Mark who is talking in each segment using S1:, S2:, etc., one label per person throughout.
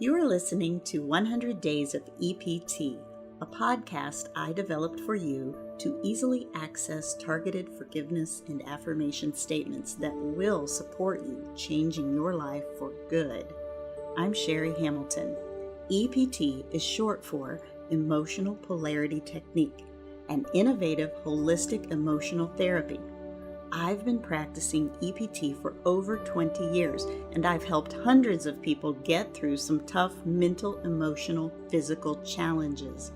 S1: You are listening to 100 Days of EPT, a podcast I developed for you to easily access targeted forgiveness and affirmation statements that will support you changing your life for good. I'm Sherry Hamilton. EPT is short for Emotional Polarity Technique, an innovative holistic emotional therapy. I've been practicing EPT for over 20 years, and I've helped hundreds of people get through some tough mental, emotional, physical challenges.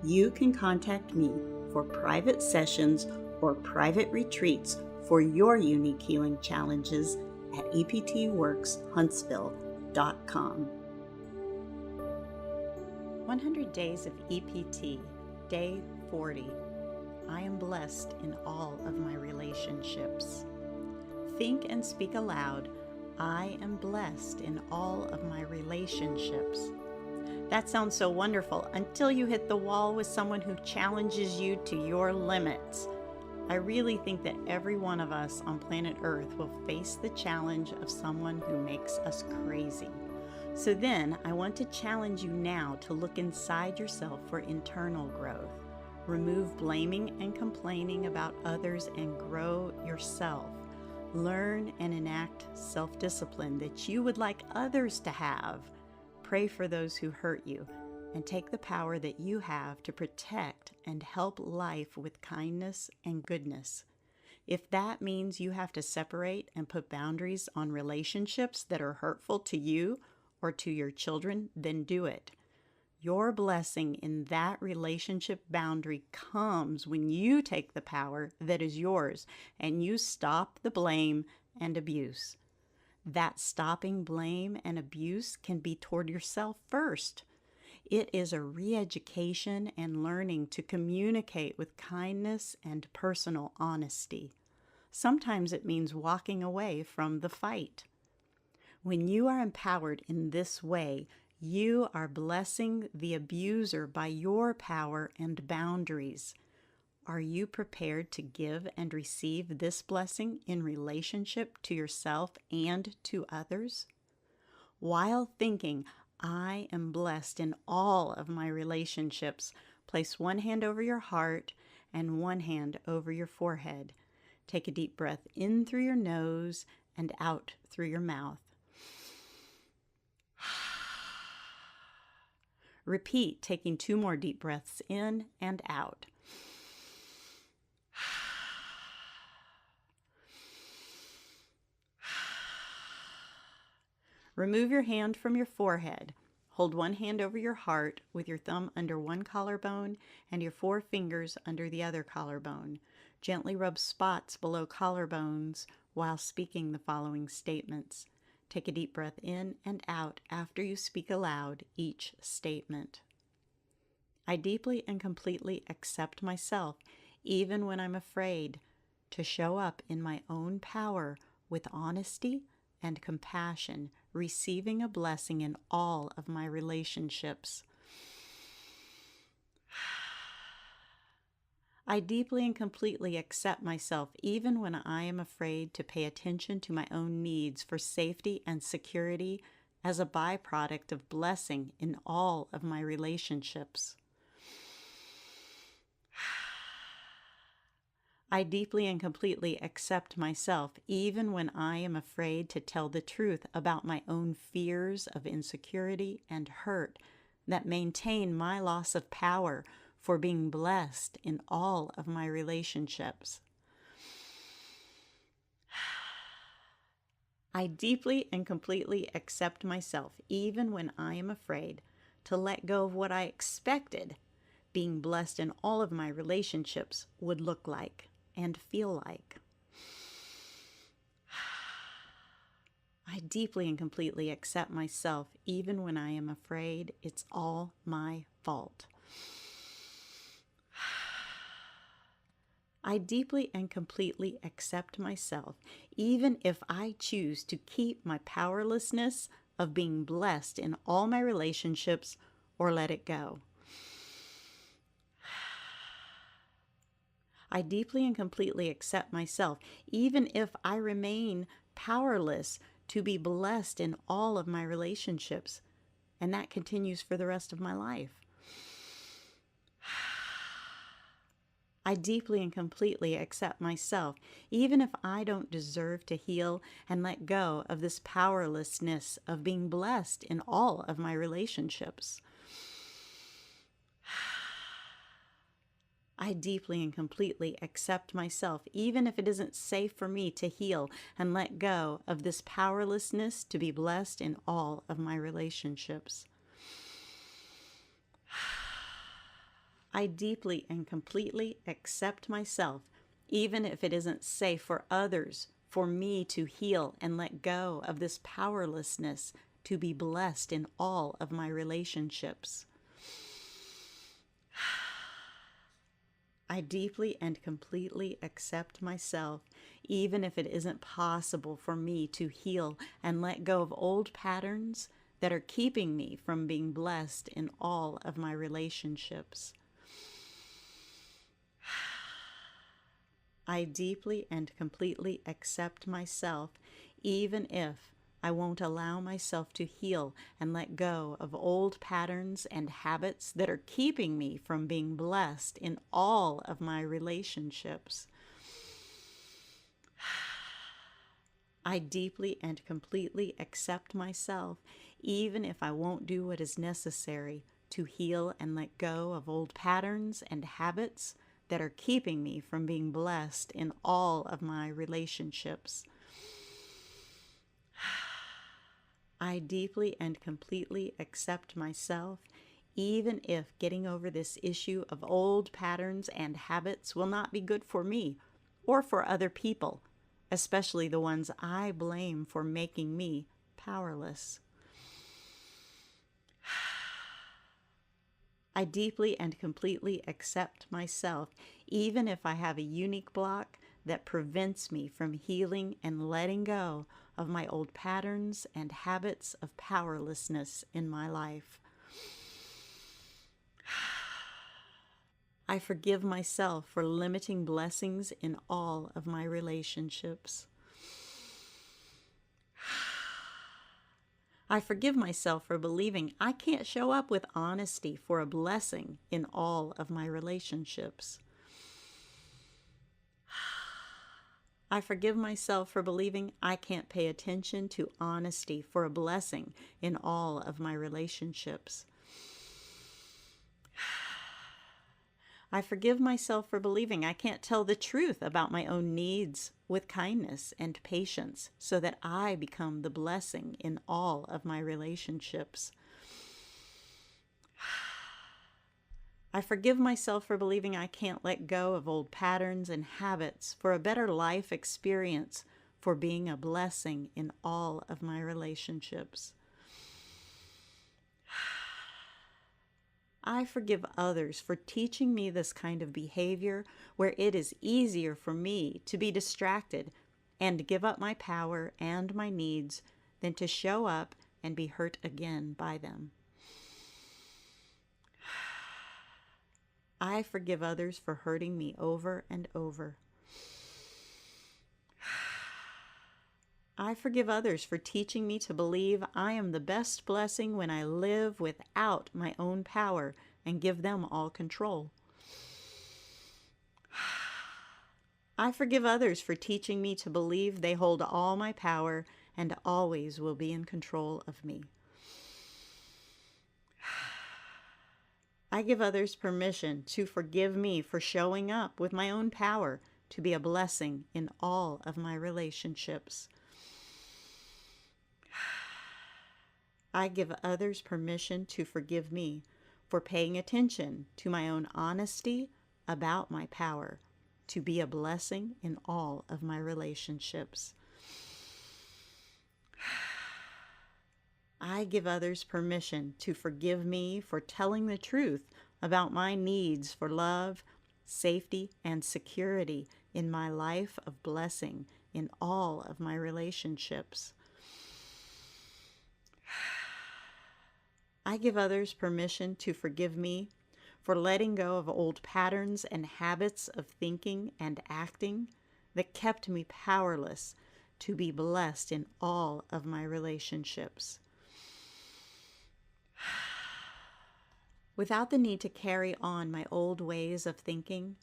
S1: You can contact me for private sessions or private retreats for your unique healing challenges at eptworkshuntsville.com. 100 Days of EPT, Day 40. I am blessed in all of my relationships. Think and speak aloud, I am blessed in all of my relationships. That sounds so wonderful until you hit the wall with someone who challenges you to your limits. I really think that every one of us on planet Earth will face the challenge of someone who makes us crazy. So then, I want to challenge you now to look inside yourself for internal growth. Remove blaming and complaining about others and grow yourself. Learn and enact self-discipline that you would like others to have. Pray for those who hurt you and take the power that you have to protect and help life with kindness and goodness. If that means you have to separate and put boundaries on relationships that are hurtful to you or to your children, then do it. Your blessing in that relationship boundary comes when you take the power that is yours and you stop the blame and abuse. That stopping blame and abuse can be toward yourself first. It is a re-education and learning to communicate with kindness and personal honesty. Sometimes it means walking away from the fight. When you are empowered in this way, you are blessing the abuser by your power and boundaries. Are you prepared to give and receive this blessing in relationship to yourself and to others? While thinking, I am blessed in all of my relationships, place one hand over your heart and one hand over your forehead. Take a deep breath in through your nose and out through your mouth. Repeat, taking 2 more deep breaths in and out. Remove your hand from your forehead. Hold one hand over your heart with your thumb under one collarbone and your 4 fingers under the other collarbone. Gently rub spots below collarbones while speaking the following statements. Take a deep breath in and out after you speak aloud each statement. I deeply and completely accept myself, even when I'm afraid, to show up in my own power with honesty and compassion, receiving a blessing in all of my relationships. I deeply and completely accept myself even when I am afraid to pay attention to my own needs for safety and security as a byproduct of blessing in all of my relationships. I deeply and completely accept myself even when I am afraid to tell the truth about my own fears of insecurity and hurt that maintain my loss of power for being blessed in all of my relationships. I deeply and completely accept myself, even when I am afraid to let go of what I expected being blessed in all of my relationships would look like and feel like. I deeply and completely accept myself, even when I am afraid it's all my fault. I deeply and completely accept myself, even if I choose to keep my powerlessness of being blessed in all my relationships or let it go. I deeply and completely accept myself, even if I remain powerless to be blessed in all of my relationships, and that continues for the rest of my life. I deeply and completely accept myself, even if I don't deserve to heal and let go of this powerlessness of being blessed in all of my relationships. I deeply and completely accept myself, even if it isn't safe for me to heal and let go of this powerlessness to be blessed in all of my relationships. I deeply and completely accept myself, even if it isn't safe for others for me to heal and let go of this powerlessness to be blessed in all of my relationships. I deeply and completely accept myself, even if it isn't possible for me to heal and let go of old patterns that are keeping me from being blessed in all of my relationships. I deeply and completely accept myself, even if I won't allow myself to heal and let go of old patterns and habits that are keeping me from being blessed in all of my relationships. I deeply and completely accept myself, even if I won't do what is necessary to heal and let go of old patterns and habits that are keeping me from being blessed in all of my relationships. I deeply and completely accept myself, even if getting over this issue of old patterns and habits will not be good for me or for other people, especially the ones I blame for making me powerless. I deeply and completely accept myself, even if I have a unique block that prevents me from healing and letting go of my old patterns and habits of powerlessness in my life. I forgive myself for limiting blessings in all of my relationships. I forgive myself for believing I can't show up with honesty for a blessing in all of my relationships. I forgive myself for believing I can't pay attention to honesty for a blessing in all of my relationships. I forgive myself for believing I can't tell the truth about my own needs with kindness and patience so that I become the blessing in all of my relationships. I forgive myself for believing I can't let go of old patterns and habits for a better life experience, for being a blessing in all of my relationships. I forgive others for teaching me this kind of behavior where it is easier for me to be distracted and give up my power and my needs than to show up and be hurt again by them. I forgive others for hurting me over and over. I forgive others for teaching me to believe I am the best blessing when I live without my own power and give them all control. I forgive others for teaching me to believe they hold all my power and always will be in control of me. I give others permission to forgive me for showing up with my own power to be a blessing in all of my relationships. I give others permission to forgive me for paying attention to my own honesty about my power to be a blessing in all of my relationships. I give others permission to forgive me for telling the truth about my needs for love, safety, and security in my life of blessing in all of my relationships. I give others permission to forgive me for letting go of old patterns and habits of thinking and acting that kept me powerless to be blessed in all of my relationships. Without the need to carry on my old ways of thinking,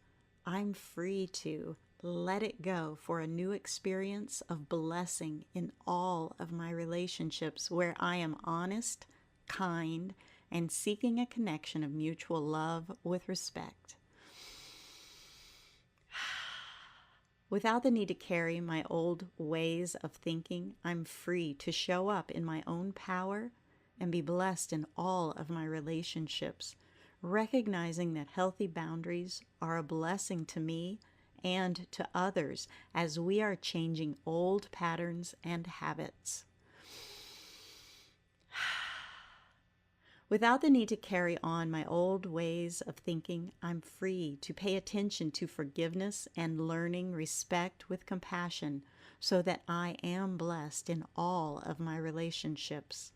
S1: I'm free to let it go for a new experience of blessing in all of my relationships where I am honest, kind, and seeking a connection of mutual love with respect. Without the need to carry my old ways of thinking, I'm free to show up in my own power and be blessed in all of my relationships, recognizing that healthy boundaries are a blessing to me and to others as we are changing old patterns and habits. Without the need to carry on my old ways of thinking, I'm free to pay attention to forgiveness and learning respect with compassion so that I am blessed in all of my relationships.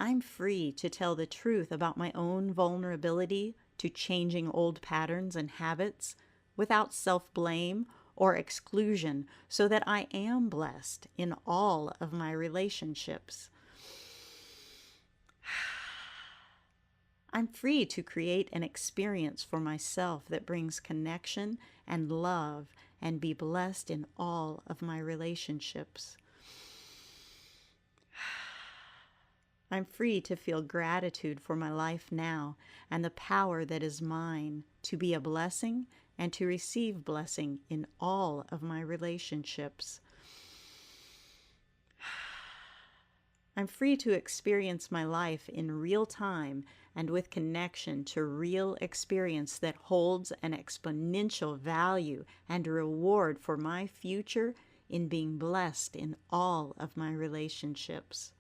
S1: I'm free to tell the truth about my own vulnerability to changing old patterns and habits without self-blame or exclusion so that I am blessed in all of my relationships. I'm free to create an experience for myself that brings connection and love and be blessed in all of my relationships. I'm free to feel gratitude for my life now and the power that is mine to be a blessing and to receive blessing in all of my relationships. I'm free to experience my life in real time and with connection to real experience that holds an exponential value and reward for my future in being blessed in all of my relationships.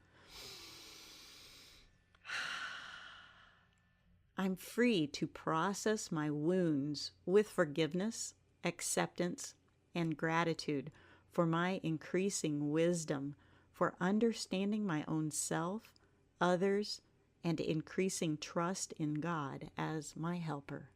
S1: I'm free to process my wounds with forgiveness, acceptance, and gratitude for my increasing wisdom, for understanding my own self, others, and increasing trust in God as my helper.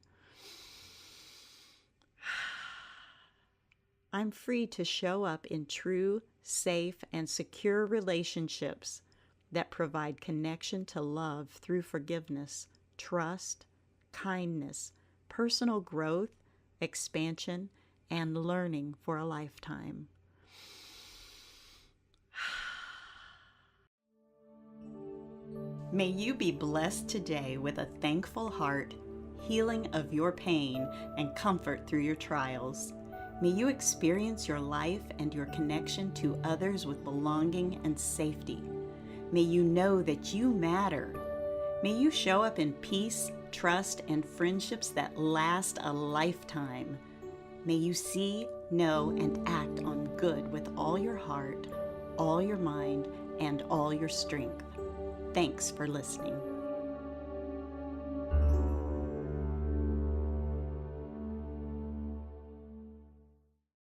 S1: I'm free to show up in true, safe, and secure relationships that provide connection to love through forgiveness, trust, kindness, personal growth, expansion, and learning for a lifetime. May you be blessed today with a thankful heart, healing of your pain, and comfort through your trials. May you experience your life and your connection to others with belonging and safety. May you know that you matter. May you show up in peace, trust, and friendships that last a lifetime. May you see, know, and act on good with all your heart, all your mind, and all your strength. Thanks for listening.